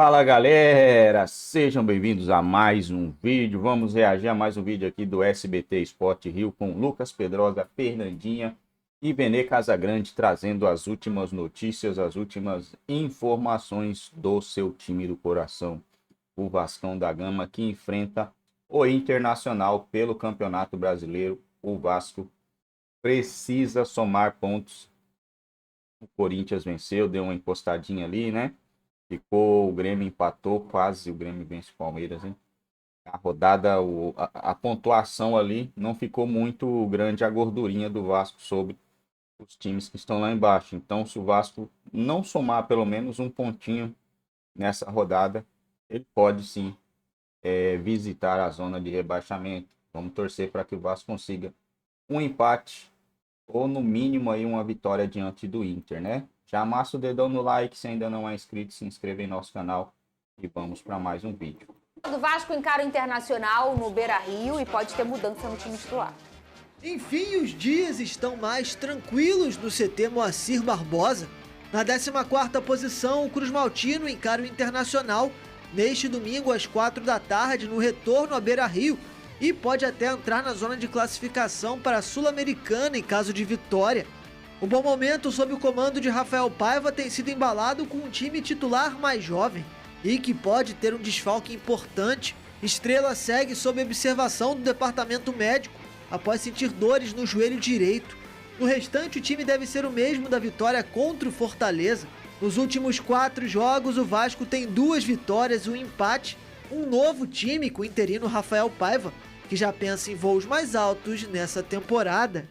Fala galera, sejam bem-vindos a mais um vídeo. Vamos reagir a mais um vídeo aqui do SBT Sport Rio com Lucas Pedrosa, Fernandinha e Benê Casagrande trazendo as últimas notícias, as últimas informações do seu time do coração, o Vascão da Gama, que enfrenta o Internacional pelo Campeonato Brasileiro. O Vasco precisa somar pontos. O Corinthians venceu, deu uma encostadinha ali, né? O Grêmio empatou, quase o Grêmio vence o Palmeiras, hein? A rodada, a pontuação ali não ficou muito grande, a gordurinha do Vasco sobre os times que estão lá embaixo. Então, se o Vasco não somar pelo menos um pontinho nessa rodada, ele pode sim visitar a zona de rebaixamento. Vamos torcer para que o Vasco consiga um empate ou no mínimo aí uma vitória diante do Inter, né? Já amassa o dedão no like, se ainda não é inscrito, se inscreva em nosso canal e vamos para mais um vídeo. O Vasco encara o Internacional no Beira-Rio e pode ter mudança no time titular. Enfim, os dias estão mais tranquilos no CT Moacir Barbosa. Na 14ª posição, o Cruz Maltino encara o Internacional neste domingo às 4 da tarde no retorno a Beira-Rio e pode até entrar na zona de classificação para a Sul-Americana em caso de vitória. O bom momento sob o comando de Rafael Paiva tem sido embalado com um time titular mais jovem e que pode ter um desfalque importante. Estrela segue sob observação do departamento médico após sentir dores no joelho direito. No restante, o time deve ser o mesmo da vitória contra o Fortaleza. Nos últimos 4 jogos, o Vasco tem 2 vitórias e um empate. Um novo time com o interino Rafael Paiva, que já pensa em voos mais altos nessa temporada.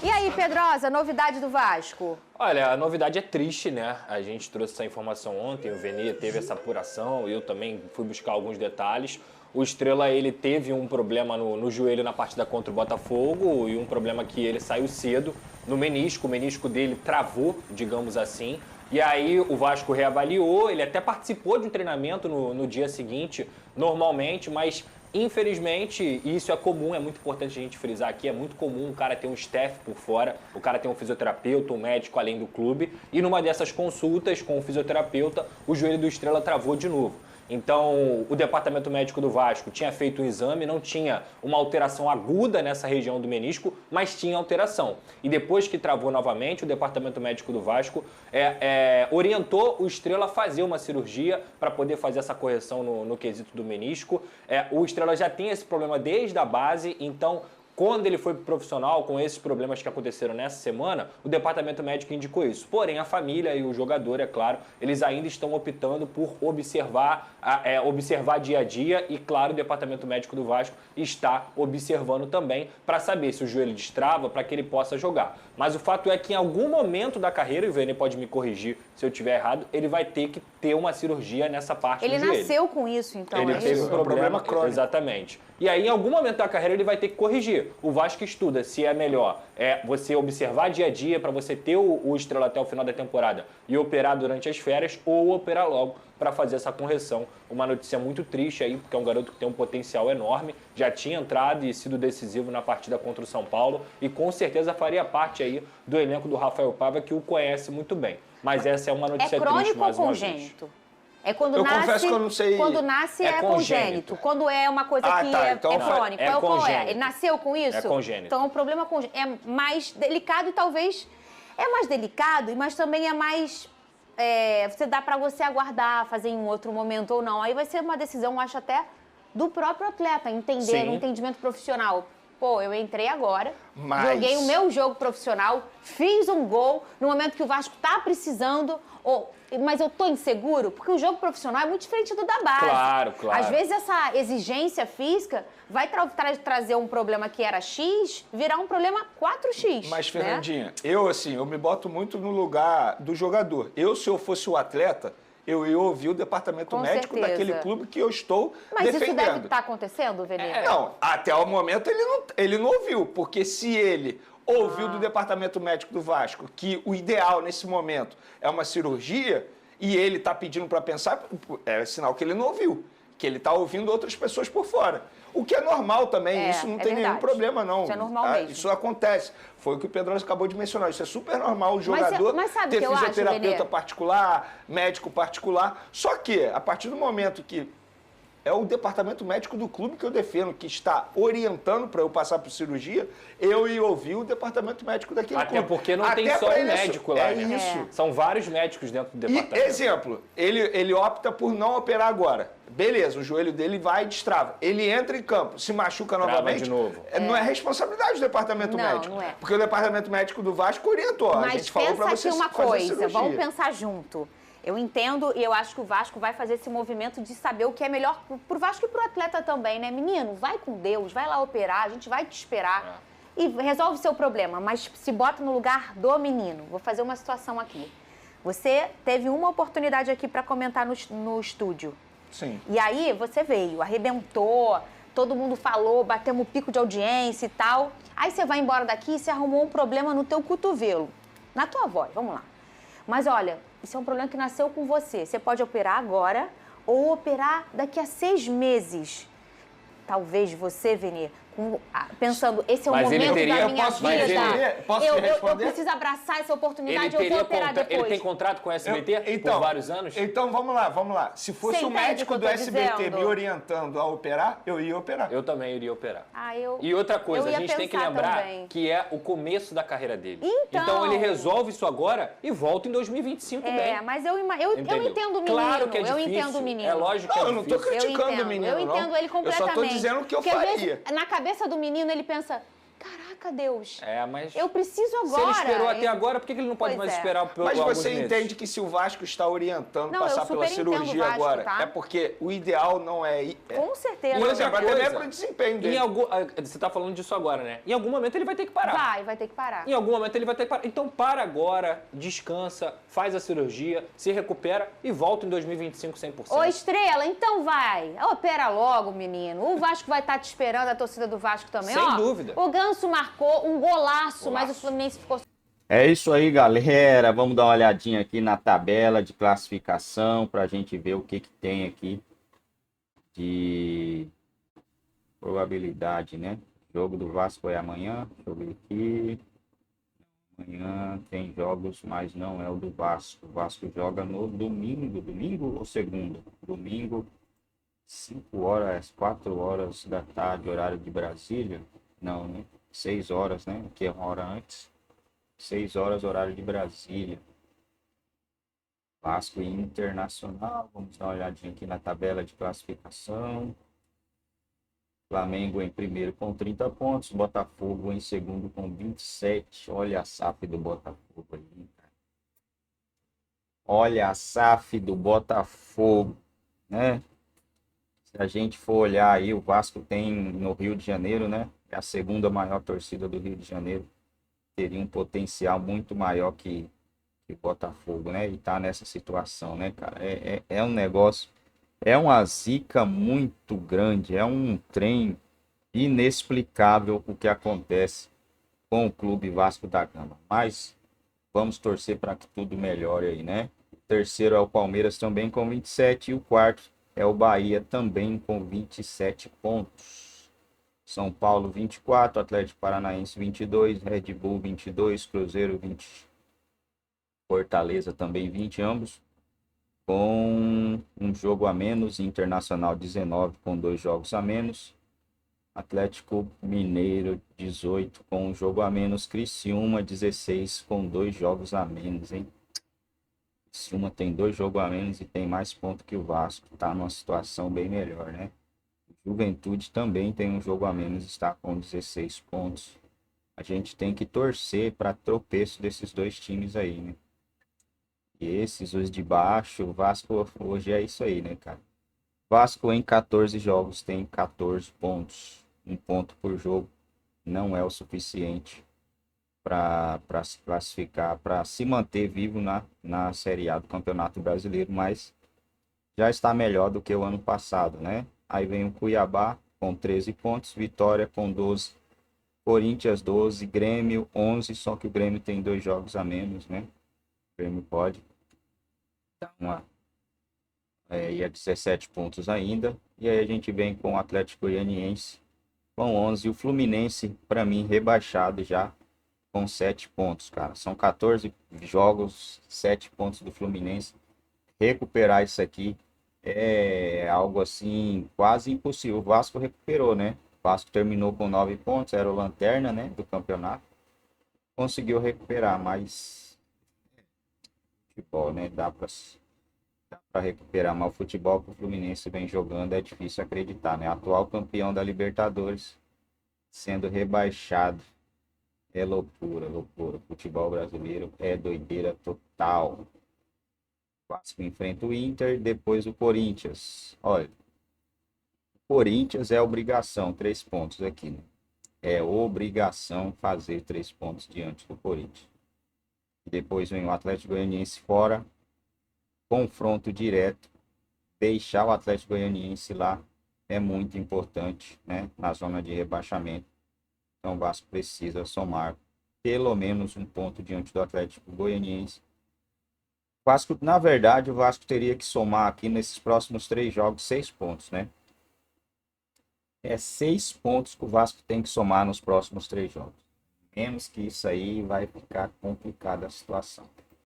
E aí, Pedrosa, novidade do Vasco? Olha, a novidade é triste, né? A gente trouxe essa informação ontem, o Vene teve essa apuração, eu também fui buscar alguns detalhes. O Estrela, ele teve um problema no joelho na partida contra o Botafogo e um problema que ele saiu cedo no menisco, o menisco dele travou, digamos assim. E aí o Vasco reavaliou, ele até participou de um treinamento no dia seguinte, normalmente, mas infelizmente, isso é comum, é muito importante a gente frisar aqui, é muito comum o cara ter um staff por fora, o cara ter um fisioterapeuta, um médico além do clube, e numa dessas consultas com o fisioterapeuta, o joelho do Estrela travou de novo. Então, o departamento médico do Vasco tinha feito um exame, não tinha uma alteração aguda nessa região do menisco, mas tinha alteração. E depois que travou novamente, o departamento médico do Vasco orientou o Estrela a fazer uma cirurgia para poder fazer essa correção no quesito do menisco. O Estrela já tem esse problema desde a base, então quando ele foi profissional, com esses problemas que aconteceram nessa semana, o departamento médico indicou isso. Porém, a família e o jogador, é claro, eles ainda estão optando por observar dia a dia e, claro, o departamento médico do Vasco está observando também para saber se o joelho destrava para que ele possa jogar. Mas o fato é que em algum momento da carreira, e o Vene pode me corrigir se eu estiver errado, ele vai ter que ter uma cirurgia nessa parte do joelho. Ele nasceu com isso, então, ele teve um problema crônico. Exatamente. E aí, em algum momento da carreira, ele vai ter que corrigir. O Vasco estuda se é melhor você observar dia a dia para você ter o Estrela até o final da temporada e operar durante as férias ou operar logo para fazer essa correção. Uma notícia muito triste aí, porque é um garoto que tem um potencial enorme, já tinha entrado e sido decisivo na partida contra o São Paulo e com certeza faria parte aí do elenco do Rafael Paiva, que o conhece muito bem. Mas essa é uma notícia triste mais uma vez. É crônico ou congênito? É quando Eu nasce, confesso que eu não sei. Quando nasce é congênito. Quando é uma coisa que então é crônica. é Qual congênito. Ele nasceu com isso? É congênito. Então o problema é mais delicado e talvez... É mais delicado, mas também é mais... você dá pra você aguardar, fazer em um outro momento ou não. Aí vai ser uma decisão, acho até, do próprio atleta, entender, no entendimento profissional. Pô, eu entrei agora, joguei o meu jogo profissional, fiz um gol no momento que o Vasco tá precisando, mas eu tô inseguro, porque o jogo profissional é muito diferente do da base. Claro, claro. Às vezes essa exigência física vai trazer um problema que era X, virar um problema 4X. Mas, Fernandinha, eu me boto muito no lugar do jogador. Se eu fosse o atleta, eu ia ouvir o departamento médico daquele clube que eu estou defendendo. Mas isso deve estar acontecendo, Veneno? Não, até o momento ele não ouviu, porque se ele ouviu do departamento médico do Vasco que o ideal nesse momento é uma cirurgia e ele está pedindo para pensar, é sinal que ele não ouviu. que ele está ouvindo outras pessoas por fora. O que é normal também, isso não tem nenhum problema, não. Isso é normal mesmo. Isso acontece. Foi o que o Pedroso acabou de mencionar. Isso é super normal, o jogador ter fisioterapeuta particular, médico particular. Só que, a partir do momento que é o departamento médico do clube que eu defendo, que está orientando para eu passar por cirurgia, eu ia ouvir o departamento médico daquele clube. Até porque não tem só um médico lá, né? Isso. São vários médicos dentro do departamento. E, exemplo, ele opta por não operar agora. Beleza, o joelho dele vai e destrava. Ele entra em campo, se machuca novamente. De novo. Não é responsabilidade do departamento médico. Não é. Porque o departamento médico do Vasco orientou. Mas a gente falou para você uma fazer coisa, cirurgia. vamos pensar junto. Eu entendo e eu acho que o Vasco vai fazer esse movimento de saber o que é melhor pro Vasco e pro atleta também, né? Menino, vai com Deus, vai lá operar, a gente vai te esperar e resolve o seu problema, mas se bota no lugar do menino. Vou fazer uma situação aqui. Você teve uma oportunidade aqui para comentar no estúdio. Sim. E aí você veio, arrebentou, todo mundo falou, batemos pico de audiência e tal. Aí você vai embora daqui e você arrumou um problema no teu cotovelo, na tua voz, vamos lá. Mas olha, isso é um problema que nasceu com você. Você pode operar agora ou operar daqui a 6 meses. Talvez você, Vene, pensando, esse é o momento da minha vida. Eu preciso abraçar essa oportunidade, eu vou operar depois. Ele tem contrato com o SBT por vários anos? Então, vamos lá. Se fosse o médico do SBT me orientando a operar, eu ia operar. Eu também iria operar. Eu e outra coisa, a gente tem que lembrar que é o começo da carreira dele. Então ele resolve isso agora e volta em 2025 bem. Mas eu entendo o menino. Claro que é difícil. Eu entendo o menino. É lógico que é difícil. Eu não estou criticando o menino, eu entendo ele completamente. Eu só estou dizendo o que eu faria. Às vezes, na cabeça do menino, ele pensa, caraca, Deus, mas eu preciso agora. Se ele esperou até agora, por que ele não pode mais esperar por alguns meses? Mas você entende que se o Vasco está orientando passar pela cirurgia Vasco, agora, é porque o ideal não é... Com certeza. Por exemplo, até mesmo o desempenho dele. Você está falando disso agora, né? Em algum momento ele vai ter que parar. Vai ter que parar. Em algum momento ele vai ter que parar. Então para agora, descansa, faz a cirurgia, se recupera e volta em 2025 100%. Ô, Estrela, então vai. Opera logo, menino. O Vasco vai estar te esperando, a torcida do Vasco também. Sem dúvida. O Ganso marcou um golaço, mas o Fluminense ficou... É isso aí, galera. Vamos dar uma olhadinha aqui na tabela de classificação para a gente ver o que tem aqui de probabilidade, né? O jogo do Vasco é amanhã. Deixa eu ver aqui. Amanhã tem jogos, mas não é o do Vasco. O Vasco joga no domingo. Domingo ou segunda? Domingo, 5 horas, 4 horas da tarde, horário de Brasília. Não, né? 6 horas, né? Que é uma hora antes. 6 horas, horário de Brasília. Vasco e Internacional. Vamos dar uma olhadinha aqui na tabela de classificação. Flamengo em primeiro com 30 pontos. Botafogo em segundo com 27. Olha a SAF do Botafogo aí, cara. Olha a SAF do Botafogo, né? Se a gente for olhar aí, o Vasco tem no Rio de Janeiro, né? É a segunda maior torcida do Rio de Janeiro. Teria um potencial muito maior que o Botafogo, né? E tá nessa situação, né, cara? É um negócio, é uma zica muito grande, é um trem inexplicável o que acontece com o Clube Vasco da Gama. Mas vamos torcer para que tudo melhore aí, né? O terceiro é o Palmeiras também com 27 e o quarto é o Bahia também com 27 pontos. São Paulo 24, Atlético Paranaense 22, Red Bull 22, Cruzeiro 20, Fortaleza também 20, ambos com um jogo a menos, Internacional 19 com 2 jogos a menos, Atlético Mineiro 18 com um jogo a menos, Criciúma 16 com 2 jogos a menos, hein? Criciúma tem 2 jogos a menos e tem mais pontos que o Vasco, tá numa situação bem melhor, né? Juventude também tem um jogo a menos, está com 16 pontos. A gente tem que torcer para tropeço desses dois times aí, né? E esses, os de baixo, o Vasco hoje é isso aí, né, cara? Vasco em 14 jogos tem 14 pontos. 1 ponto por jogo não é o suficiente para se classificar, para se manter vivo na Série A do Campeonato Brasileiro, mas já está melhor do que o ano passado, né? Aí vem o Cuiabá com 13 pontos, Vitória com 12, Corinthians 12, Grêmio 11, só que o Grêmio tem 2 jogos a menos, né? O Grêmio pode dar e é 17 pontos ainda. E aí a gente vem com o Atlético Goianiense com 11. E o Fluminense, para mim, rebaixado já com 7 pontos, cara. São 14 jogos, 7 pontos do Fluminense. Recuperar isso aqui é algo assim quase impossível. O Vasco recuperou, né? O Vasco terminou com 9 pontos, era o lanterna, né, do campeonato. Conseguiu recuperar, mas futebol, né? Dá para recuperar, mas o futebol que o Fluminense vem jogando é difícil acreditar, né? Atual campeão da Libertadores sendo rebaixado. É loucura, loucura. O futebol brasileiro é doideira total. O Vasco enfrenta o Inter, depois o Corinthians. Olha, o Corinthians é obrigação, 3 pontos aqui, né? É obrigação fazer 3 pontos diante do Corinthians. E depois vem o Atlético Goianiense fora, confronto direto. Deixar o Atlético Goianiense lá é muito importante, né? Na zona de rebaixamento. Então o Vasco precisa somar pelo menos um ponto diante do Atlético Goianiense. Vasco, na verdade, o Vasco teria que somar aqui nesses próximos 3 jogos 6 pontos, né? É 6 pontos que o Vasco tem que somar nos próximos 3 jogos. Menos que isso aí vai ficar complicada a situação.